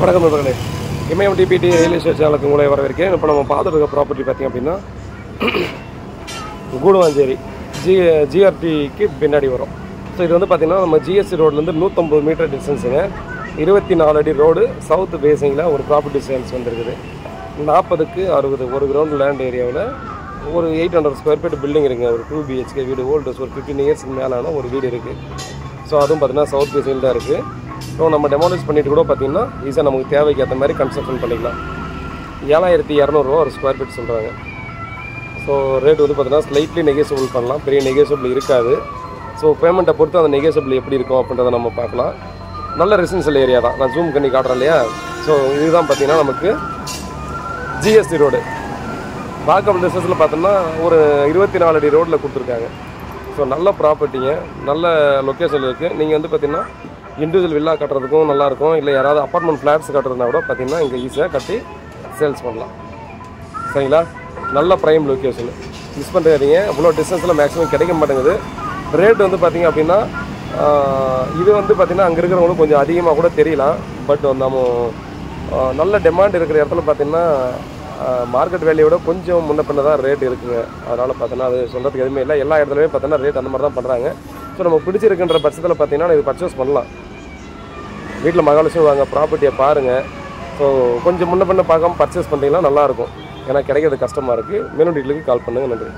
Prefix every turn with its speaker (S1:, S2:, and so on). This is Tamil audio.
S1: வணக்கம் நண்பர்களே, இமயம் டிபிடி ரியல் எஸ்டேட் சேனலுக்கு உங்களை வரவேற்கிறேன். இப்போ நம்ம பார்த்துட்டு இருக்க ப்ராப்பர்ட்டி பார்த்திங்க அப்படின்னா கூடுவாஞ்சேரி ஜிஆர்டிக்கு பின்னாடி வரும். ஸோ இது வந்து பார்த்திங்கன்னா நம்ம ஜிஎஸ்டி ரோட்லேருந்து 150 மீட்டர் டிஸ்டன்ஸுங்க. 24 அடி ரோடு, சவுத் பேசிங்கில் ஒரு ப்ராப்பர்ட்டி சேல்ஸ் வந்துருக்குது. 40க்கு 60 ஒரு கிரவுண்ட் லேண்ட் ஏரியாவில் ஒரு 800 ஸ்கொயர் ஃபீட் பில்டிங் இருக்குங்க. ஒரு 2 BHK வீடு, ஓல்டு ஒரு 15 இயர்ஸ்க்கு மேலான ஒரு வீடு இருக்குது. ஸோ அதுவும் பார்த்திங்கன்னா சவுத் பேசிங்கில் தான் இருக்குது. ஸோ நம்ம டெமாலிஷ் பண்ணிவிட்டு கூட பார்த்திங்கன்னா ஈஸியாக நமக்கு தேவைக்கு ஏற்ற மாதிரி கன்ஸ்ட்ரக்ஷன் பண்ணிக்கலாம். 7200 ரூபா ஒரு ஸ்கொயர் ஃபீட் சொல்கிறாங்க. ஸோ ரேட் வந்து பார்த்திங்கன்னா ஸ்லைட்லி நெகோசியபிள் பண்ணலாம், பெரிய நெகோசியபிள் இருக்காது. ஸோ பேமெண்ட்டை பொறுத்து அந்த நெகோசியபிள் எப்படி இருக்கும் அப்படின்றத நம்ம பார்க்கலாம். நல்ல ரெசிடென்ஷியல் ஏரியா தான், நான் ஜூம் பண்ணி காட்டுறேன் இல்லையா. ஸோ இதுதான் பார்த்திங்கன்னா நமக்கு ஜிஎஸ்டி ரோடு. வாக்கபிள் டிஸ்டன்ஸில் பார்த்தோம்னா ஒரு 24 அடி ரோட்டில் கொடுத்துருக்காங்க. ஸோ நல்ல ப்ராப்பர்ட்டிங்க, நல்ல லொக்கேஷனில் இருக்குது. நீங்கள் வந்து பார்த்திங்கன்னா இண்டிவிஜுவல் வில்லா கட்டுறதுக்கும் நல்லாயிருக்கும், இல்லை யாராவது அப்பார்ட்மெண்ட் ஃப்ளாட்ஸ் கட்டுறதுனா கூட பார்த்திங்கன்னா இங்கே ஈஸியாக கட்டி சேல்ஸ் பண்ணலாம். சரிங்களா, நல்ல ப்ரைம் லொக்கேஷனு, மிஸ் பண்ணுறாதீங்க. அவ்வளோ டிஸ்டன்ஸில் மேக்ஸிமம் கிடைக்க மாட்டேங்குது. ரேட் வந்து பார்த்திங்க அப்படின்னா இது வந்து பார்த்திங்கன்னா அங்கே இருக்கிறவங்களுக்கு கொஞ்சம் அதிகமாக கூட தெரியலாம். பட் நம்ம நல்ல டிமாண்ட் இருக்கிற இடத்துல பார்த்திங்கன்னா மார்க்கெட் வேல்யூவோட கொஞ்சம் முன்ன பின்ன தான் ரேட் இருக்குங்க. அதனால் பார்த்தோன்னா அது சொல்கிறதுக்கு எதுவுமே இல்லை. எல்லா இடத்துலையுமே பார்த்தோன்னா ரேட் அந்த மாதிரி தான் பண்ணுறாங்க. ஸோ நம்ம பிடிச்சிருக்குன்ற பட்சத்தில் பார்த்திங்கன்னா இது பர்ச்சேஸ் பண்ணலாம். வீட்டில் மகாலட்சுமி வாங்க, ப்ராப்பர்ட்டியை பாருங்கள். ஸோ கொஞ்சம் முன்ன பின்ன பார்க்காம பர்ச்சேஸ் பண்ணிங்கன்னா நல்லாயிருக்கும். ஏன்னா கிடைக்கிறது கஷ்டமாக இருக்குது. மேலும் டீட்டெயிலுக்கு கால் பண்ணுங்கள். நன்றி.